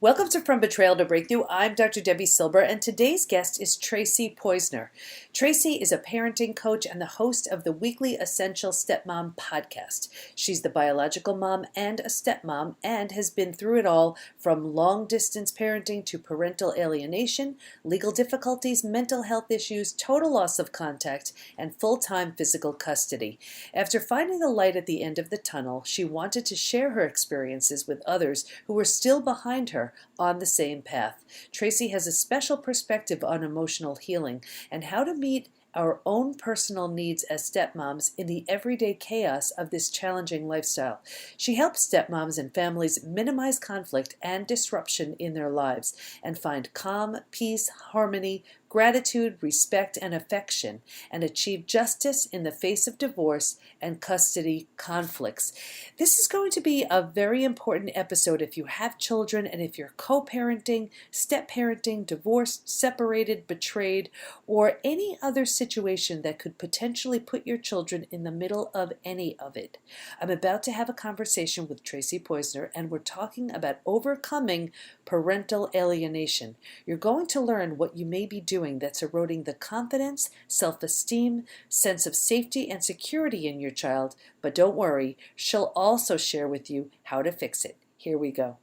Welcome to From Betrayal to Breakthrough. I'm Dr. Debbie Silber, and today's guest is Tracy Poizner. Tracy is a parenting coach and the host of the Weekly Essential Stepmom Podcast. She's the biological mom and a stepmom and has been through it all, from long-distance parenting to parental alienation, legal difficulties, mental health issues, total loss of contact, and full-time physical custody. After finding the light at the end of the tunnel, she wanted to share her experiences with others who were still behind her on the same path. Tracy has a special perspective on emotional healing and how to meet our own personal needs as stepmoms in the everyday chaos of this challenging lifestyle. She helps stepmoms and families minimize conflict and disruption in their lives and find calm, peace, harmony, gratitude, respect, and affection, and achieve justice in the face of divorce and custody conflicts. This is going to be a very important episode if you have children and if you're co-parenting, step-parenting, divorced, separated, betrayed, or any other situation that could potentially put your children in the middle of any of it. I'm about to have a conversation with Tracy Poizner, and we're talking about overcoming parental alienation. You're going to learn what you may be doing that's eroding the confidence, self-esteem, sense of safety, and security in your child. But don't worry, she'll also share with you how to fix it. Here we go.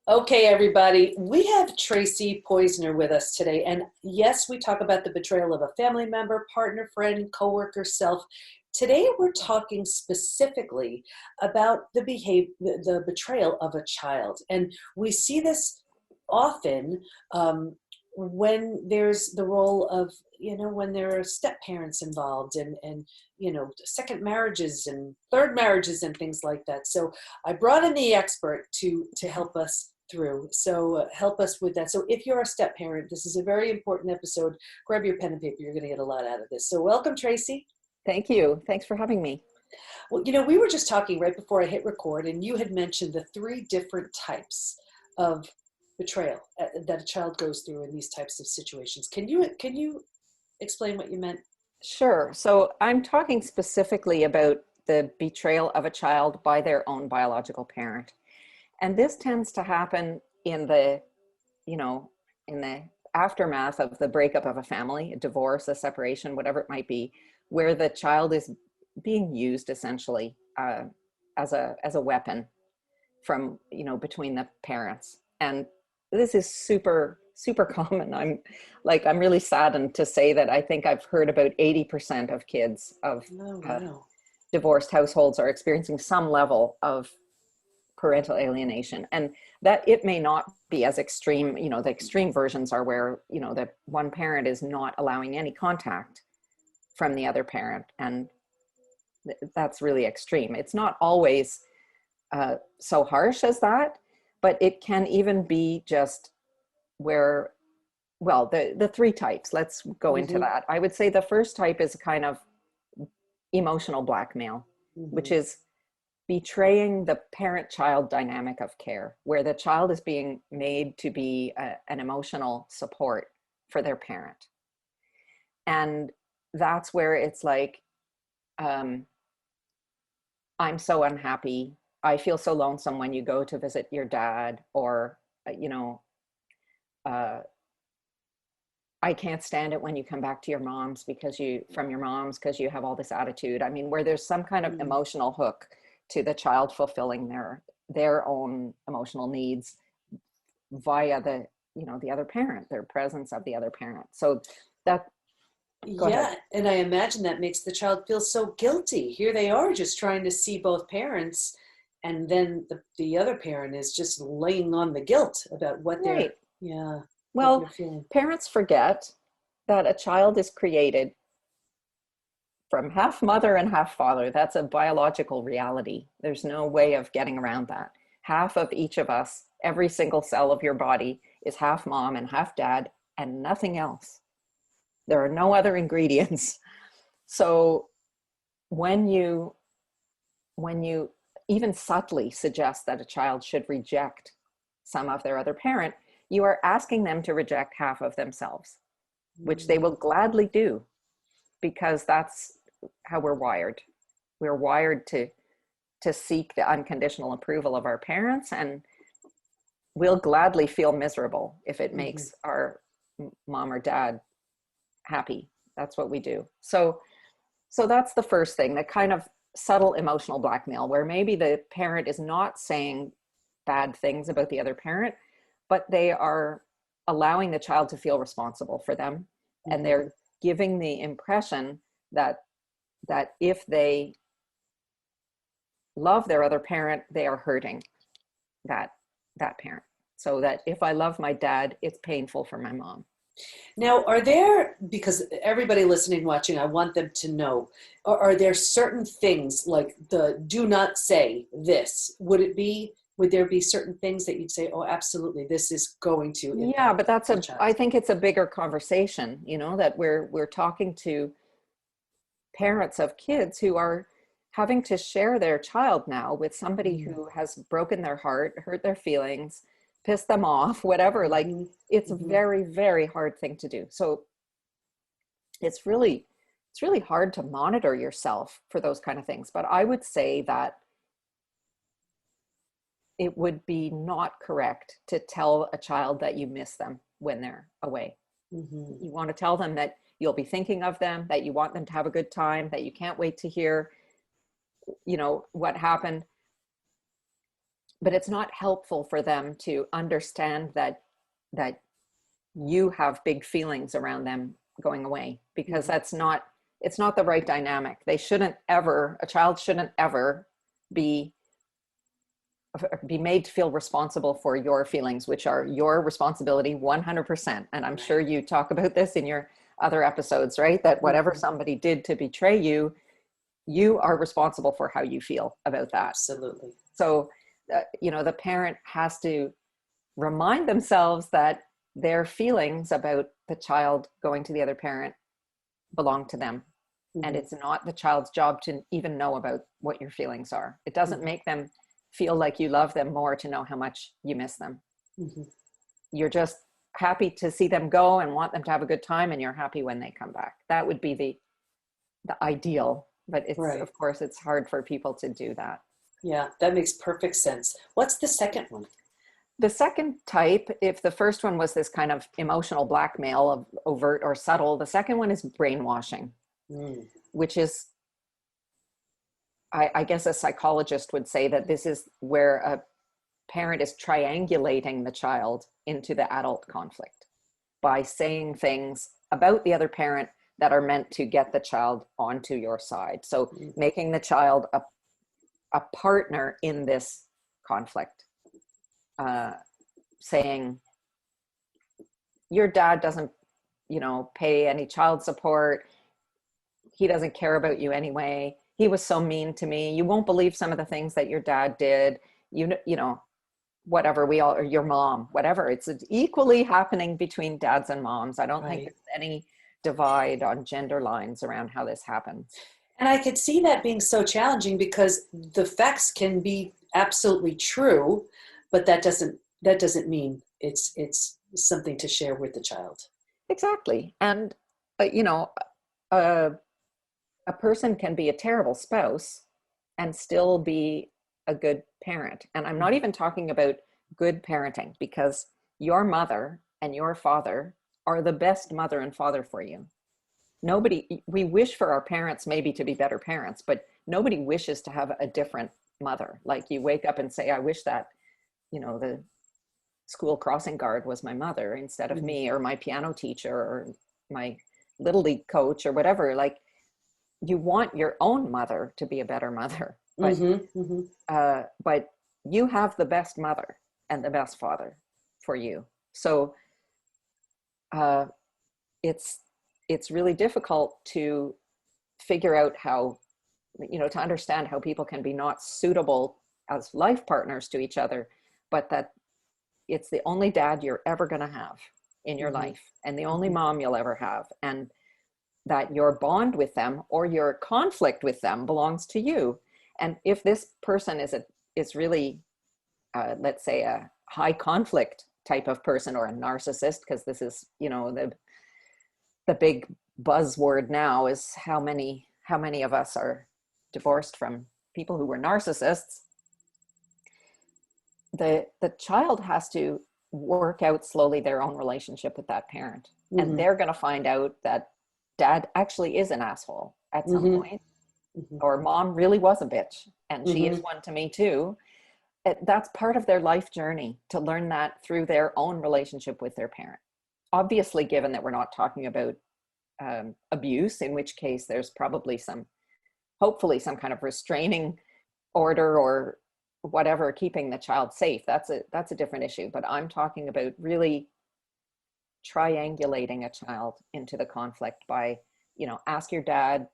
Okay, everybody, we have Tracy Poizner with us today. And yes, we talk about the betrayal of a family member, partner, friend, coworker, self. Today, we're talking specifically about the betrayal of a child. And we see this often when there's the role of, when there are step parents involved and second marriages and third marriages and things like that. So I brought in the expert to help us through. So help us with that. So if you're a step parent, this is a very important episode. Grab your pen and paper. You're going to get a lot out of this. So welcome, Tracy. Thank you. Thanks for having me. Well, we were just talking right before I hit record, and you had mentioned the 3 different types of betrayal that a child goes through in these types of situations. Can you explain what you meant? Sure. So I'm talking specifically about the betrayal of a child by their own biological parent. And this tends to happen in the aftermath of the breakup of a family, a divorce, a separation, whatever it might be, where the child is being used essentially as a weapon from, between the parents. And this is super common. I'm really saddened to say that I think I've heard about 80% of kids of divorced households are experiencing some level of parental alienation, and that it may not be as extreme. The extreme versions are where, the one parent is not allowing any contact from the other parent. And that's really extreme. It's not always so harsh as that, but it can even be just where, the 3 types, let's go into that. I would say the first type is a kind of emotional blackmail, which is betraying the parent-child dynamic of care, where the child is being made to be an emotional support for their parent. And that's where it's like, I'm so unhappy. I feel so lonesome when you go to visit your dad, or, I can't stand it when you come back to your mom's because you have all this attitude. I mean, where there's some kind of emotional hook to the child fulfilling their own emotional needs via the other parent, their presence of the other parent. So that, go ahead. And I imagine that makes the child feel so guilty. Here they are just trying to see both parents, and then the other parent is just laying on the guilt about what they're, Well, parents forget that a child is created from half mother and half father. That's a biological reality. There's no way of getting around that. Half of each of us, every single cell of your body, is half mom and half dad and nothing else. There are no other ingredients. So when you even subtly suggest that a child should reject some of their other parent, you are asking them to reject half of themselves, which they will gladly do, because that's how we're wired. We're wired to to seek the unconditional approval of our parents, and we'll gladly feel miserable if it makes our mom or dad happy. That's what we do. So that's the first thing, that kind of subtle emotional blackmail, where maybe the parent is not saying bad things about the other parent, but they are allowing the child to feel responsible for them. And they're giving the impression that if they love their other parent, they are hurting that parent. So that if I love my dad, it's painful for my mom. Now, because everybody listening, watching, I want them to know, are there certain things like the do not say this? Would there be certain things that you'd say, oh, absolutely, this is going to impact? Yeah, but I think it's a bigger conversation, that we're talking to parents of kids who are having to share their child now with somebody who has broken their heart, hurt their feelings, pissed them off, whatever. Like, it's a very, very hard thing to do. So it's really hard to monitor yourself for those kind of things. But I would say that it would be not correct to tell a child that you miss them when they're away. You want to tell them that you'll be thinking of them, that you want them to have a good time, that you can't wait to hear, what happened. But it's not helpful for them to understand that you have big feelings around them going away, because it's not the right dynamic. A child shouldn't ever be made to feel responsible for your feelings, which are your responsibility 100%. And I'm sure you talk about this in your other episodes, right? That whatever somebody did to betray you, you are responsible for how you feel about that. Absolutely. So, the parent has to remind themselves that their feelings about the child going to the other parent belong to them. And it's not the child's job to even know about what your feelings are. It doesn't make them feel like you love them more to know how much you miss them. You're just happy to see them go and want them to have a good time, and you're happy when they come back. That would be the ideal, but of course it's hard for people to do that. Yeah, that makes perfect sense. What's the second one? The second type, if the first one was this kind of emotional blackmail of overt or subtle, the second one is brainwashing, which is, I guess a psychologist would say that this is where a parent is triangulating the child into the adult conflict by saying things about the other parent that are meant to get the child onto your side. So making the child a partner in this conflict, saying, your dad doesn't, pay any child support. He doesn't care about you anyway. He was so mean to me. You won't believe some of the things that your dad did. Whatever, or your mom, whatever. It's equally happening between dads and moms. I don't think there's any divide on gender lines around how this happens. And I could see that being so challenging, because the facts can be absolutely true, but that doesn't mean it's something to share with the child. Exactly. And a person can be a terrible spouse and still be a good parent. And I'm not even talking about good parenting, because your mother and your father are the best mother and father for you. We wish for our parents maybe to be better parents, but nobody wishes to have a different mother. Like, you wake up and say, I wish that, the school crossing guard was my mother instead of me, or my piano teacher, or my little league coach, or whatever. Like, you want your own mother to be a better mother, but but you have the best mother and the best father for you. So it's really difficult to figure out how, to understand how people can be not suitable as life partners to each other, but that it's the only dad you're ever going to have in your life, and the only mom you'll ever have, and that your bond with them or your conflict with them belongs to you. And if this person is really, let's say, a high conflict type of person, or a narcissist, because this is, the big buzzword now is how many of us are divorced from people who were narcissists, the child has to work out slowly their own relationship with that parent. And they're going to find out that dad actually is an asshole at some point, or mom really was a bitch, and she is one to me too. That's part of their life journey, to learn that through their own relationship with their parent. Obviously, given that we're not talking about abuse, in which case there's probably hopefully some kind of restraining order or whatever, keeping the child safe. That's a different issue. But I'm talking about really triangulating a child into the conflict by, ask your dad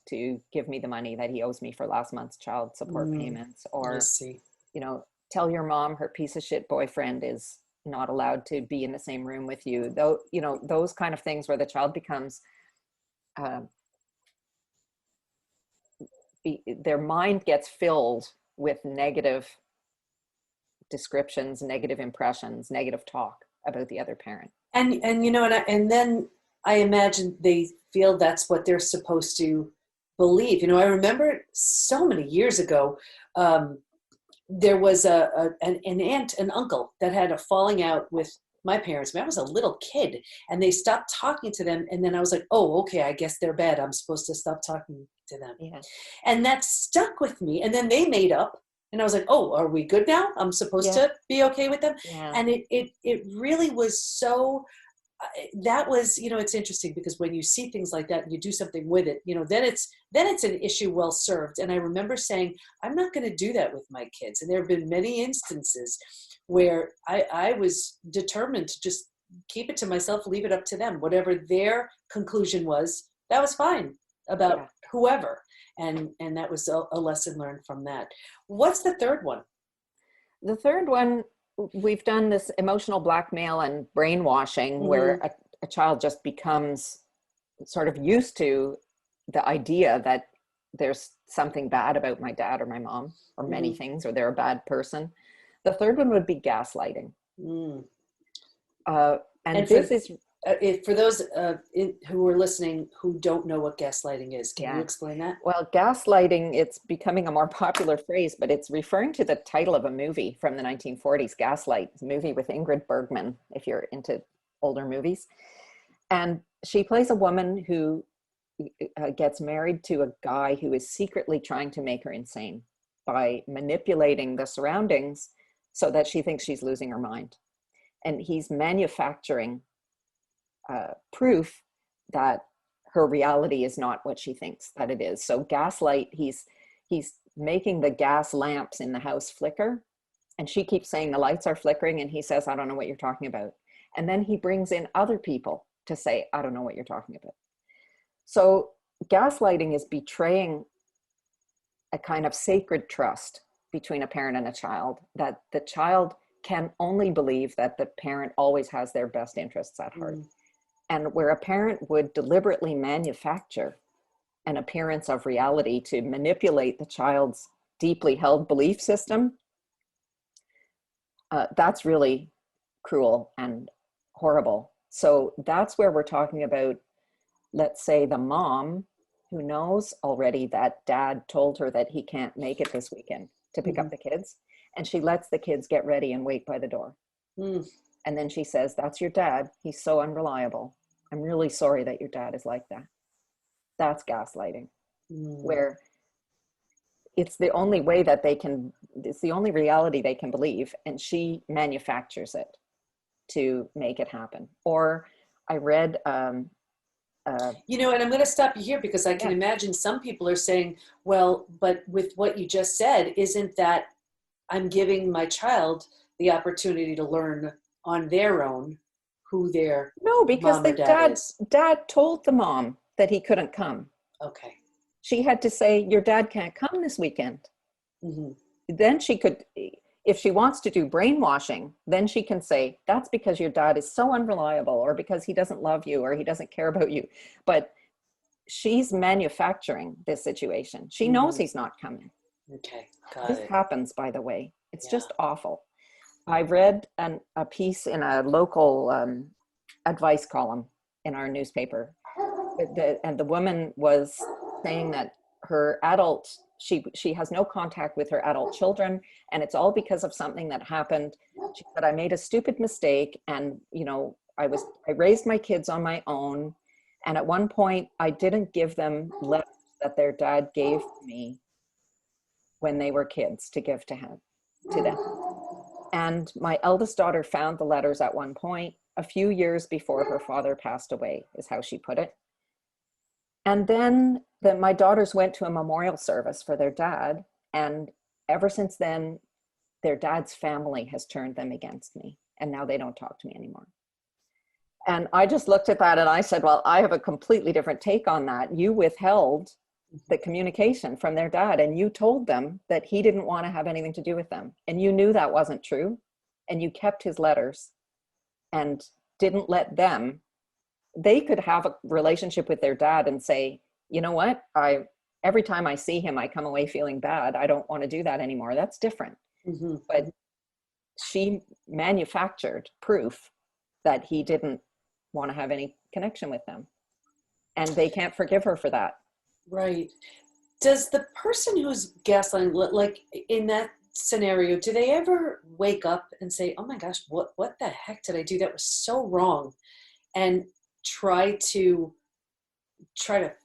to give me the money that he owes me for last month's child support payments, or, tell your mom her piece of shit boyfriend is not allowed to be in the same room with you. Though, those kind of things where the child becomes, their mind gets filled with negative descriptions, negative impressions, negative talk about the other parent. And then I imagine they feel that's what they're supposed to believe. I remember so many years ago, there was an aunt and uncle that had a falling out with my parents. I was a little kid, and they stopped talking to them. And then I was like, oh, okay, I guess they're bad. I'm supposed to stop talking to them. Yeah. And that stuck with me. And then they made up, and I was like, oh, are we good now? I'm supposed to be okay with them. Yeah. And it really was so, that was, it's interesting, because when you see things like that and you do something with it, then it's an issue well served. And I remember saying, I'm not going to do that with my kids. And there have been many instances where I was determined to just keep it to myself, leave it up to them. Whatever their conclusion was, that was fine about whoever. And that was a lesson learned from that. What's the third one? The third one, we've done this emotional blackmail and brainwashing where a child just becomes sort of used to the idea that there's something bad about my dad or my mom, or many things, or they're a bad person. The third one would be gaslighting. And this is... for those who are listening who don't know what gaslighting is, can you explain that? Well, gaslighting, it's becoming a more popular phrase, but it's referring to the title of a movie from the 1940s, Gaslight, a movie with Ingrid Bergman, if you're into older movies. And she plays a woman who gets married to a guy who is secretly trying to make her insane by manipulating the surroundings so that she thinks she's losing her mind. And he's manufacturing proof that her reality is not what she thinks that it is. So gaslight, he's making the gas lamps in the house flicker, and she keeps saying the lights are flickering, and he says, I don't know what you're talking about. And then he brings in other people to say, I don't know what you're talking about. So gaslighting is betraying a kind of sacred trust between a parent and a child, that the child can only believe that the parent always has their best interests at heart. And where a parent would deliberately manufacture an appearance of reality to manipulate the child's deeply held belief system, that's really cruel and horrible. So that's where we're talking about, let's say, the mom who knows already that dad told her that he can't make it this weekend to pick up the kids. And she lets the kids get ready and wait by the door. And then she says, that's your dad. He's so unreliable. I'm really sorry that your dad is like that. That's gaslighting, where it's the only way that it's the only reality they can believe. And she manufactures it to make it happen. Or I read, and I'm going to stop you here, because I can imagine some people are saying, well, but with what you just said, isn't that I'm giving my child the opportunity to learn on their own who their because the dad told the mom that he couldn't come. Okay. She had to say, your dad can't come this weekend. Then she could, if she wants to do brainwashing, then she can say, that's because your dad is so unreliable, or because he doesn't love you, or he doesn't care about you. But she's manufacturing this situation. She knows he's not coming. Okay, got it. This happens, by the way. It's just awful. I read a piece in a local advice column in our newspaper, and the woman was saying that her adult, she has no contact with her adult children, and it's all because of something that happened. She said, I made a stupid mistake, and I raised my kids on my own, and at one point I didn't give them letters that their dad gave me when they were kids to give to them. And my eldest daughter found the letters at one point a few years before her father passed away, is how she put it. And then my daughters went to a memorial service for their dad. And ever since then, their dad's family has turned them against me. And now they don't talk to me anymore. And I just looked at that and I said, well, I have a completely different take on that. You withheld the communication from their dad, and you told them that he didn't want to have anything to do with them. And you knew that wasn't true. And you kept his letters and didn't let them. They could have a relationship with their dad and say, you know what, every time I see him, I come away feeling bad. I don't want to do that anymore. That's different. Mm-hmm. But she manufactured proof that he didn't want to have any connection with them. And they can't forgive her for that. Right. Does the person who's gaslighting, like in that scenario, do they ever wake up and say, oh my gosh, what the heck did I do? That was so wrong. And try to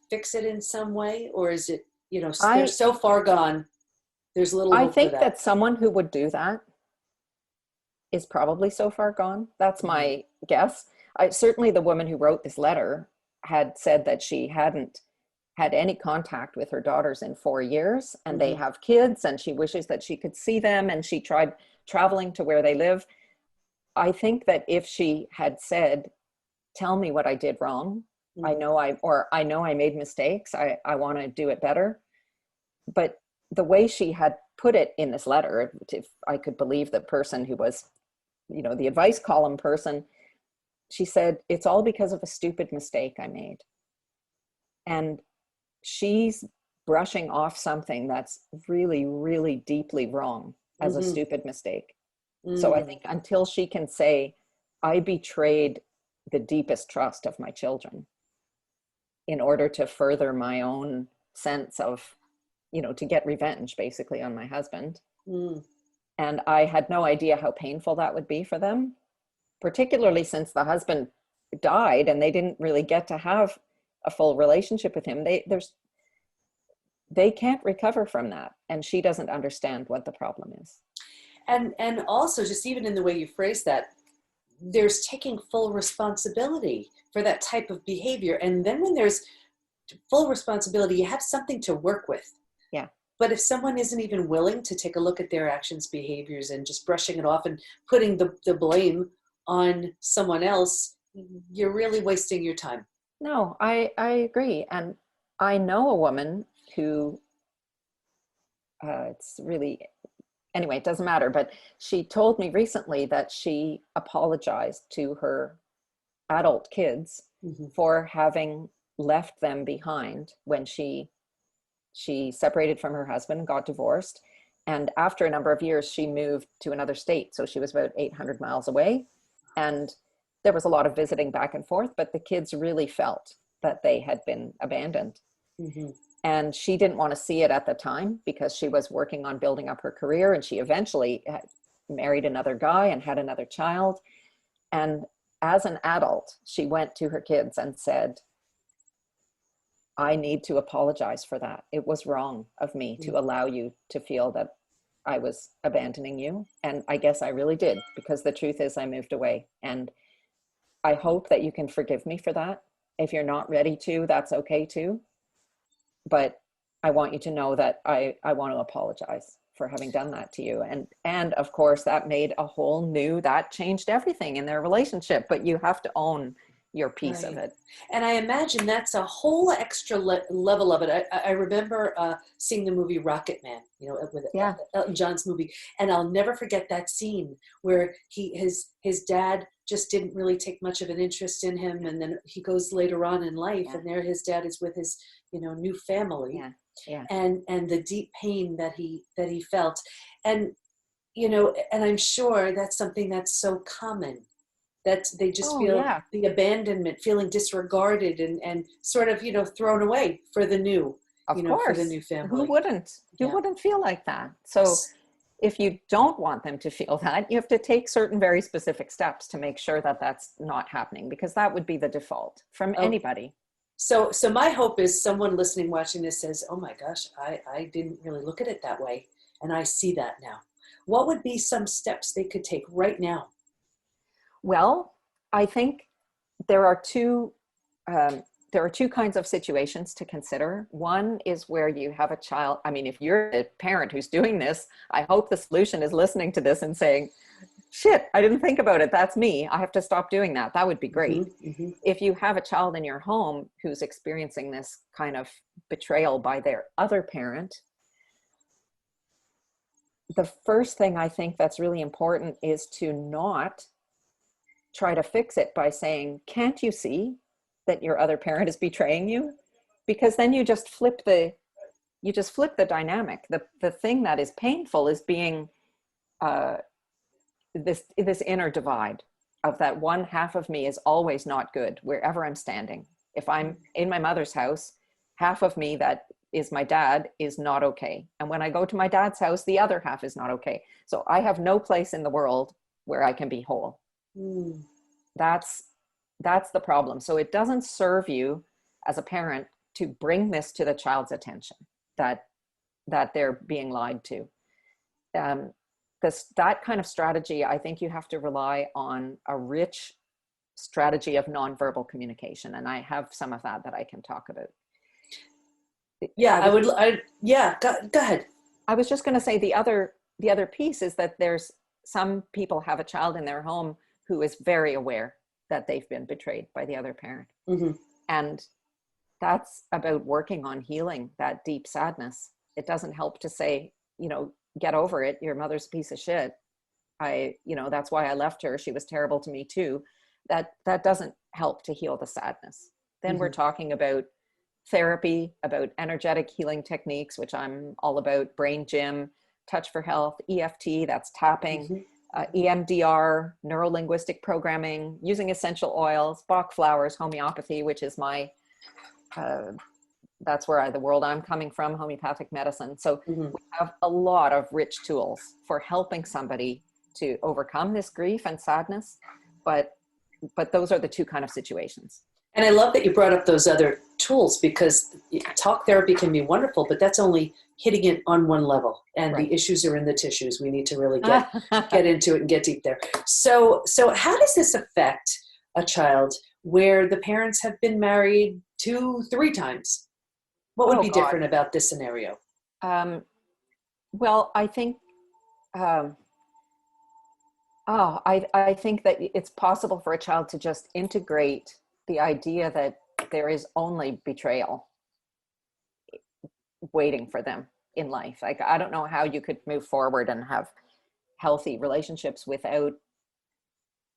fix it in some way? Or is it, they're so far gone, there's little hope for that? I think that someone who would do that is probably so far gone. That's my guess. Certainly the woman who wrote this letter had said that she hadn't had any contact with her daughters in 4 years, and they have kids, and she wishes that she could see them, and she tried traveling to where they live. I think that if she had said, tell me what I did wrong. I know I made mistakes. I want to do it better. But the way she had put it in this letter, if I could believe the person who was, the advice column person, she said, it's all because of a stupid mistake I made. And she's brushing off something that's really, really deeply wrong as a stupid mistake. So I think until she can say, I betrayed the deepest trust of my children in order to further my own sense of, to get revenge basically on my husband. And I had no idea how painful that would be for them, particularly since the husband died and they didn't really get to have a full relationship with him. They can't recover from that. And she doesn't understand what the problem is. And also, just even in the way you phrase that, there's taking full responsibility for that type of behavior. And then when there's full responsibility, you have something to work with. Yeah. But if someone isn't even willing to take a look at their actions, behaviors, and just brushing it off and putting the blame on someone else, you're really wasting your time. No, I agree. And I know a woman who, anyway, it doesn't matter, but she told me recently that she apologized to her adult kids for having left them behind when she separated from her husband, got divorced. And after a number of years, she moved to another state. So she was about 800 miles away. And there was a lot of visiting back and forth, but the kids really felt that they had been abandoned. And she didn't want to see it at the time because she was working on building up her career, and she eventually married another guy and had another child. And as an adult, she went to her kids and said, I need to apologize for that. It was wrong of me to allow you to feel that I was abandoning you. And I guess I really did, because the truth is I moved away. And I hope that you can forgive me for that. If you're not ready to, that's okay too. But I want you to know that I want to apologize for having done that to you. And of course that that changed everything in their relationship, but you have to own your piece of it. And I imagine that's a whole extra level of it. I remember seeing the movie Rocket Man, with Elton John's movie. And I'll never forget that scene where his dad just didn't really take much of an interest in him. And then he goes later on in life and there his dad is with his, new family. And the deep pain that he felt. And, and I'm sure that's something that's so common, that they just feel the abandonment, feeling disregarded and sort of, thrown away for the new. Of for the course. new family. Who wouldn't? You wouldn't feel like that. So if you don't want them to feel that, you have to take certain very specific steps to make sure that that's not happening, because that would be the default from anybody. So my hope is someone listening, watching this says, oh my gosh, I didn't really look at it that way. And I see that now. What would be some steps they could take right now? Well, I think there are two kinds of situations to consider. One is where you have a child. I mean, if you're a parent who's doing this, I hope the solution is listening to this and saying, shit, I didn't think about it. That's me. I have to stop doing that. That would be great. Mm-hmm. If you have a child in your home who's experiencing this kind of betrayal by their other parent, the first thing I think that's really important is to not try to fix it by saying, can't you see that your other parent is betraying you? Because then you just flip the dynamic. The thing that is painful is being this inner divide of that one half of me is always not good wherever I'm standing. If I'm in my mother's house, half of me that is my dad is not okay. And when I go to my dad's house, the other half is not okay. So I have no place in the world where I can be whole. That's the problem. So it doesn't serve you as a parent to bring this to the child's attention, that they're being lied to. That kind of strategy, I think you have to rely on a rich strategy of nonverbal communication. And I have some of that I can talk about. Yeah, go ahead. I was just going to say the other piece is that there's some people have a child in their home who is very aware that they've been betrayed by the other parent. Mm-hmm. And that's about working on healing that deep sadness. It doesn't help to say, get over it. Your mother's a piece of shit. That's why I left her. She was terrible to me too. That doesn't help to heal the sadness. Then we're talking about therapy, about energetic healing techniques, which I'm all about: brain gym, touch for health, EFT, that's tapping, EMDR, neuro-linguistic programming, using essential oils, Bach flowers, homeopathy, which is my, that's where the world I'm coming from, homeopathic medicine. So we have a lot of rich tools for helping somebody to overcome this grief and sadness. But those are the two kind of situations. And I love that you brought up those other tools, because talk therapy can be wonderful, but that's only hitting it on one level. And the issues are in the tissues. We need to really get into it and get deep there. So how does this affect a child where the parents have been married 2-3 times? What would be different about this scenario? Well, I think, I think that it's possible for a child to just integrate the idea that there is only betrayal waiting for them in life. Like, I don't know how you could move forward and have healthy relationships without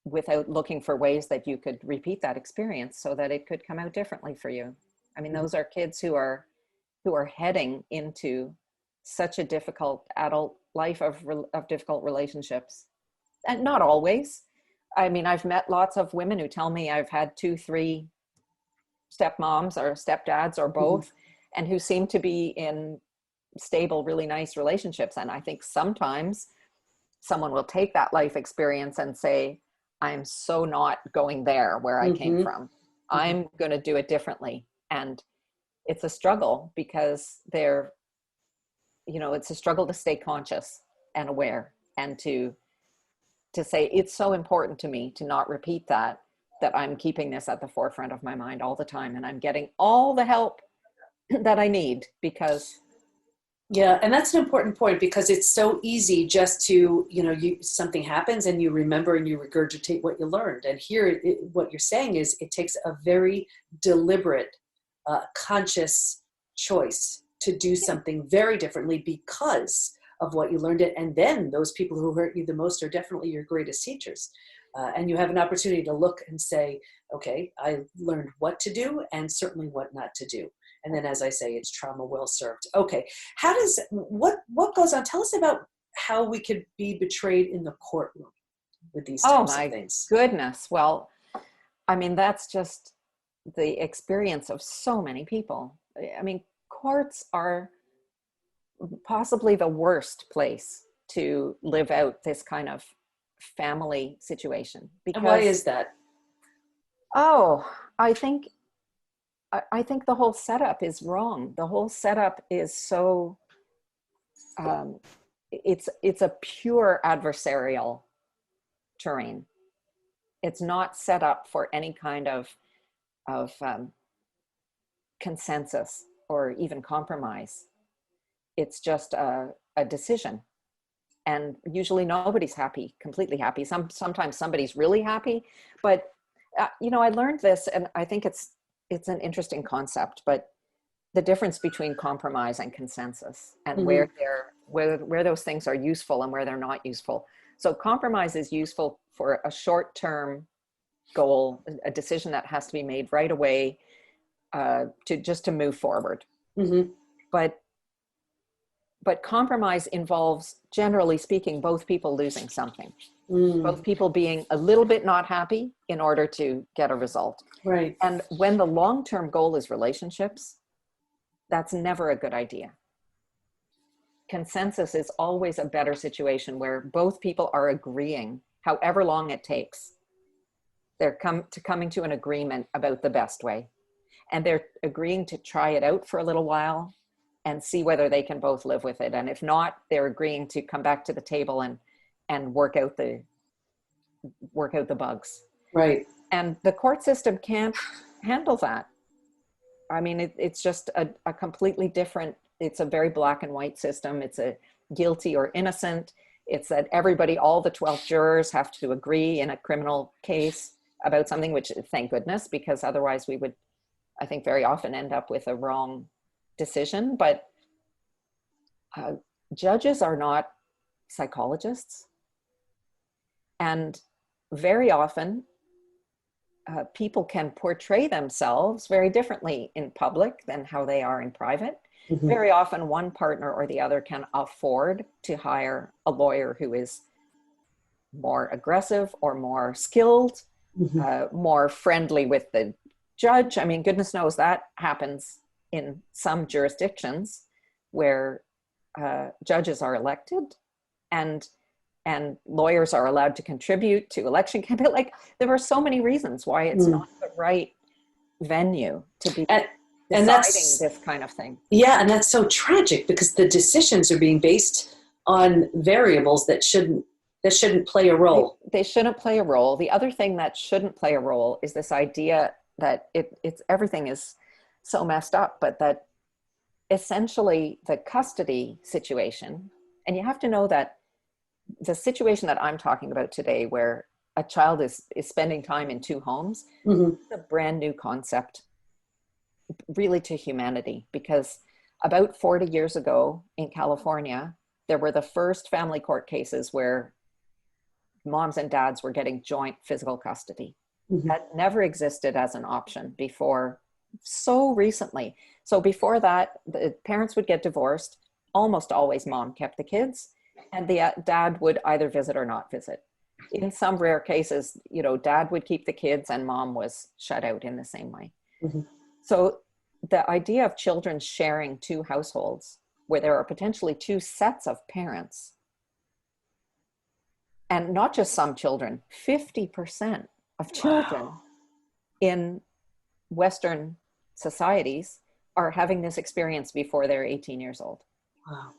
looking for ways that you could repeat that experience so that it could come out differently for you. I mean, those are kids who are heading into such a difficult adult life of difficult relationships. And not always. I mean, I've met lots of women who tell me I've had 2-3 stepmoms or stepdads or both, and who seem to be in stable, really nice relationships. And I think sometimes someone will take that life experience and say, I'm so not going there where I came from. I'm going to do it differently. And it's a struggle, because it's a struggle to stay conscious and aware, and to say, it's so important to me to not repeat that I'm keeping this at the forefront of my mind all the time, and I'm getting all the help that I need, because and that's an important point, because it's so easy just to, something happens and you remember and you regurgitate what you learned. And here, what you're saying is it takes a very deliberate, conscious choice to do something very differently because of what you learned it. And then those people who hurt you the most are definitely your greatest teachers. And you have an opportunity to look and say, okay, I learned what to do and certainly what not to do. And then, as I say, it's trauma well served. Okay. What goes on? Tell us about how we could be betrayed in the courtroom with these types of things. Oh my goodness. Well, I mean, that's just the experience of so many people. I mean, courts are possibly the worst place to live out this kind of family situation. And why Because, is that? oh, I think the whole setup is wrong. The whole setup is so, it's a pure adversarial terrain. It's not set up for any kind of consensus or even compromise. It's just a decision. And usually nobody's completely happy. Sometimes somebody's really happy, but I learned this, and I think it's an interesting concept, but the difference between compromise and consensus, and where those things are useful and where they're not useful. So compromise is useful for a short-term goal, a decision that has to be made right away, to move forward. Mm-hmm. But compromise involves, generally speaking, both people losing something. Both people being a little bit not happy in order to get a result. Right. And when the long-term goal is relationships, that's never a good idea. Consensus is always a better situation, where both people are agreeing, however long it takes. They're coming to an agreement about the best way. And they're agreeing to try it out for a little while and see whether they can both live with it. And if not, they're agreeing to come back to the table and work out the bugs. Right. And the court system can't handle that. I mean, it's just a completely different, it's a very black and white system. It's a guilty or innocent. It's that all the 12 jurors have to agree in a criminal case about something, which, thank goodness, because otherwise we would, I think, very often end up with a wrong decision. But judges are not psychologists. And very often, people can portray themselves very differently in public than how they are in private. Mm-hmm. Very often, one partner or the other can afford to hire a lawyer who is more aggressive or more skilled, more friendly with the judge. I mean, goodness knows that happens in some jurisdictions where judges are elected and lawyers are allowed to contribute to election campaign. Like, there are so many reasons why it's not the right venue to be deciding this kind of thing. Yeah, and that's so tragic, because the decisions are being based on variables that shouldn't play a role. They shouldn't play a role. The other thing that shouldn't play a role is this idea that it's everything is so messed up, but that essentially the custody situation, and you have to know that the situation that I'm talking about today, where a child is spending time in two homes, is a brand new concept, really, to humanity. Because about 40 years ago in California, there were the first family court cases where moms and dads were getting joint physical custody. That never existed as an option before, so recently. So before that, the parents would get divorced. Almost always mom kept the kids, and the dad would either visit or not visit. In some rare cases, dad would keep the kids and mom was shut out in the same way. So the idea of children sharing two households, where there are potentially two sets of parents, and not just some children, 50% of children in Western societies are having this experience before they're 18 years old. Wow.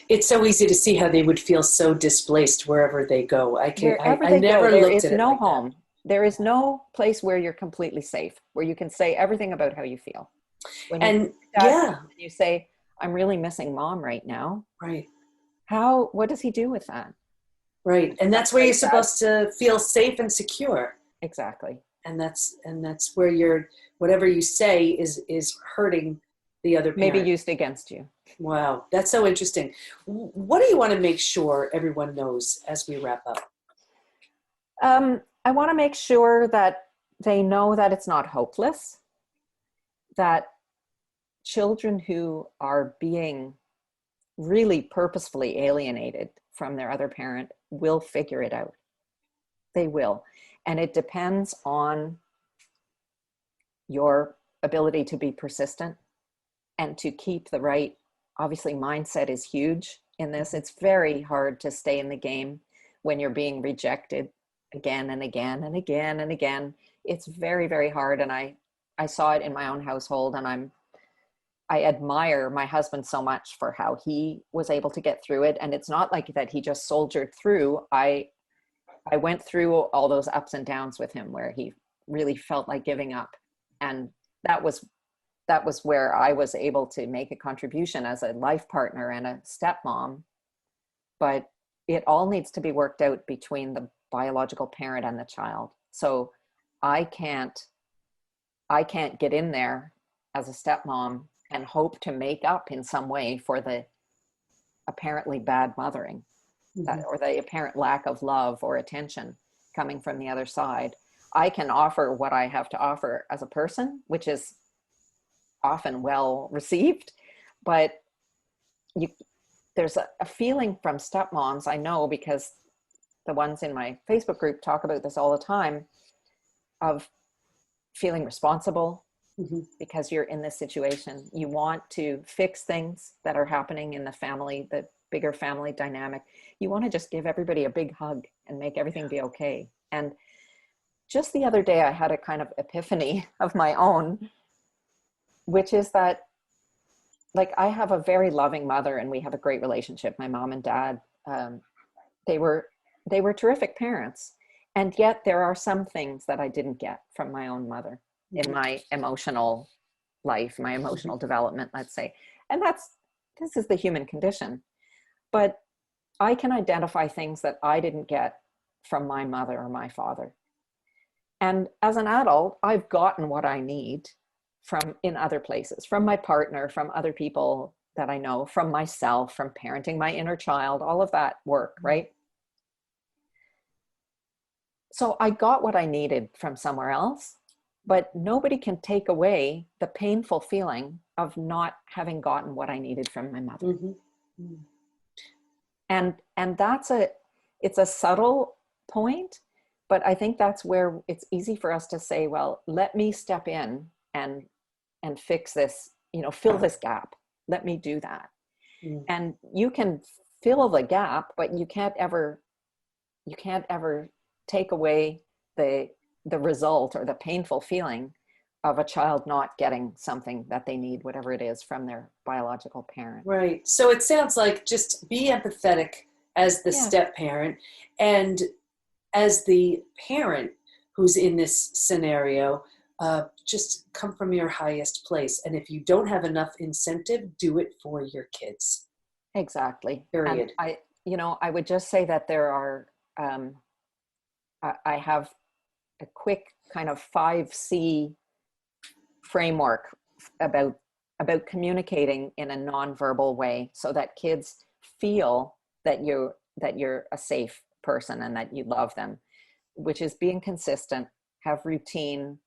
It's so easy to see how they would feel so displaced wherever they go. I never there looked is at it no like home. That. There is no place where you're completely safe, where you can say everything about how you feel. When you say, I'm really missing mom right now. Right. What does he do with that? Right. And that's where you're supposed to feel safe and secure. Exactly. And that's where whatever you say is hurting the other parent. Maybe used against you. Wow. That's so interesting. What do you want to make sure everyone knows as we wrap up? I want to make sure that they know that it's not hopeless, that children who are being really purposefully alienated from their other parent will figure it out. They will. And it depends on your ability to be persistent and to keep the right, obviously mindset is huge in this. It's very hard to stay in the game when you're being rejected again and again and again and again. It's very, very hard. And I saw it in my own household, and I admire my husband so much for how he was able to get through it. And it's not like that he just soldiered through. I went through all those ups and downs with him where he really felt like giving up. And that was where I was able to make a contribution as a life partner and a stepmom. But it all needs to be worked out between the biological parent and the child. So I can't get in there as a stepmom and hope to make up in some way for the apparently bad mothering, or the apparent lack of love or attention coming from the other side. I can offer what I have to offer as a person, which is often well received, but there's a feeling from stepmoms, I know, because the ones in my Facebook group talk about this all the time, of feeling responsible because you're in this situation. You want to fix things that are happening in the family, the bigger family dynamic. You want to just give everybody a big hug and make everything be okay. And just the other day, I had a kind of epiphany of my own, which is that, like, I have a very loving mother and we have a great relationship. My mom and dad, they were terrific parents. And yet there are some things that I didn't get from my own mother in my emotional life, my emotional development, let's say. And this is the human condition. But I can identify things that I didn't get from my mother or my father. And as an adult, I've gotten what I need in other places, from my partner, from other people that I know, from myself, from parenting my inner child, all of that work, right? So I got what I needed from somewhere else, but nobody can take away the painful feeling of not having gotten what I needed from my mother. And it's a subtle point, but I think that's where it's easy for us to say, well, let me step in and fix this, fill this gap. Let me do that. And you can fill the gap, but you can't ever take away the result or the painful feeling of a child not getting something that they need, whatever it is, from their biological parent. Right. So it sounds like just be empathetic as the step parent, and as the parent who's in this scenario, just come from your highest place. And if you don't have enough incentive, do it for your kids. Exactly. Period. And I would just say that there are, I have a quick kind of 5C framework about communicating in a nonverbal way so that kids feel that you're a safe person and that you love them, which is being consistent, have routine,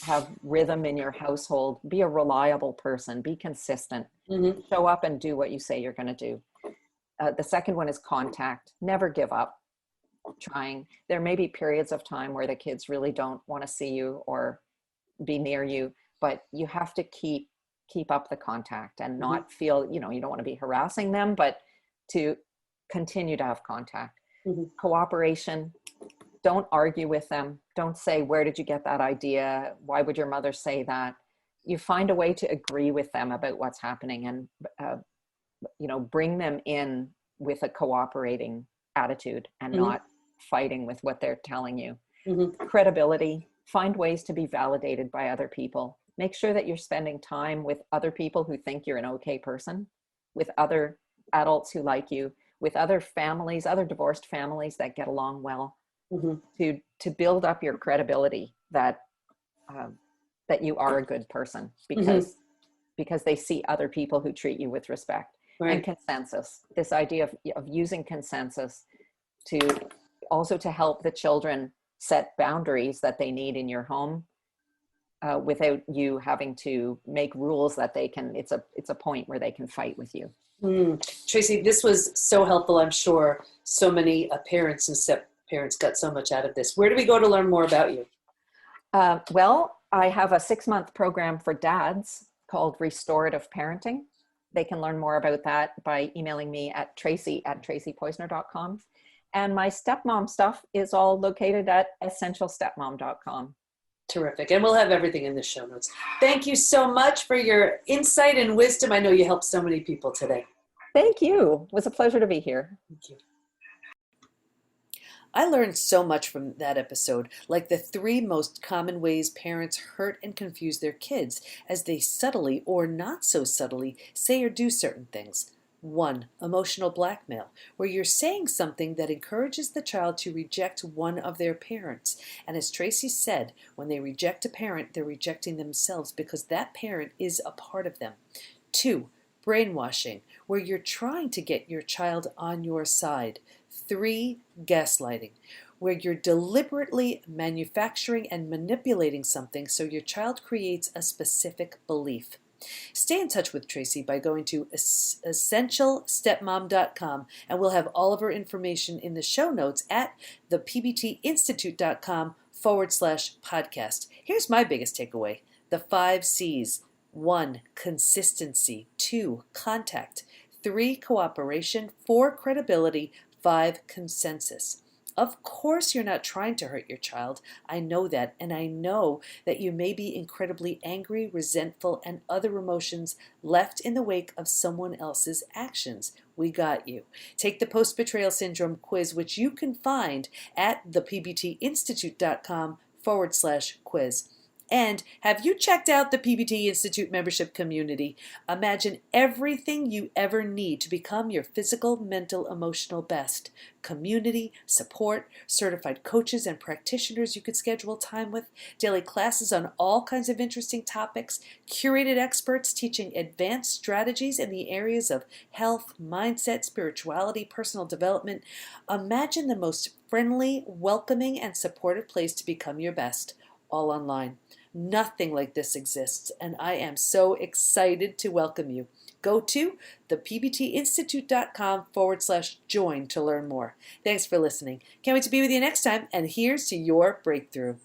have rhythm in your household, be a reliable person, be consistent, show up and do what you say you're going to do. The second one is contact. Never give up trying. There may be periods of time where the kids really don't want to see you or be near you, but you have to keep up the contact and not feel, you don't want to be harassing them, but to continue to have contact. Cooperation. Don't argue with them. Don't say, where did you get that idea? Why would your mother say that? You find a way to agree with them about what's happening and, bring them in with a cooperating attitude and not fighting with what they're telling you. Credibility. Find ways to be validated by other people. Make sure that you're spending time with other people who think you're an okay person, with other adults who like you, with other families, other divorced families that get along well, to build up your credibility that you are a good person because they see other people who treat you with respect. Right. And consensus, this idea of using consensus to help the children set boundaries that they need in your home without you having to make rules that it's a point where they can fight with you. Tracy, this was so helpful. I'm sure so many parents and step-parents got so much out of this. Where do we go to learn more about you? Well, I have a 6-month program for dads called Restorative Parenting. They can learn more about that by emailing me at tracy@tracypoizner.com. And my stepmom stuff is all located at essentialstepmom.com. Terrific. And we'll have everything in the show notes. Thank you so much for your insight and wisdom. I know you helped so many people today. Thank you. It was a pleasure to be here. Thank you. I learned so much from that episode, like the 3 most common ways parents hurt and confuse their kids as they subtly or not so subtly say or do certain things. 1. Emotional blackmail, where you're saying something that encourages the child to reject one of their parents. And as Tracy said, when they reject a parent, they're rejecting themselves because that parent is a part of them. 2. Brainwashing, where you're trying to get your child on your side. 3. Gaslighting, where you're deliberately manufacturing and manipulating something so your child creates a specific belief. Stay in touch with Tracy by going to essentialstepmom.com, and we'll have all of her information in the show notes at thepbtinstitute.com/podcast. Here's my biggest takeaway: the 5 C's. 1. Consistency. 2. Contact. 3. Cooperation. 4. Credibility. 5. Consensus. Of course you're not trying to hurt your child. I know that, and I know that you may be incredibly angry, resentful, and other emotions left in the wake of someone else's actions. We got you. Take the post-betrayal syndrome quiz, which you can find at thepbtinstitute.com/quiz. And have you checked out the PBT Institute membership community? Imagine everything you ever need to become your physical, mental, emotional best. Community, support, certified coaches and practitioners you could schedule time with, daily classes on all kinds of interesting topics, curated experts teaching advanced strategies in the areas of health, mindset, spirituality, personal development. Imagine the most friendly, welcoming, and supportive place to become your best, all online. Nothing like this exists, and I am so excited to welcome you. Go to thepbtinstitute.com/join to learn more. Thanks for listening. Can't wait to be with you next time, and here's to your breakthrough.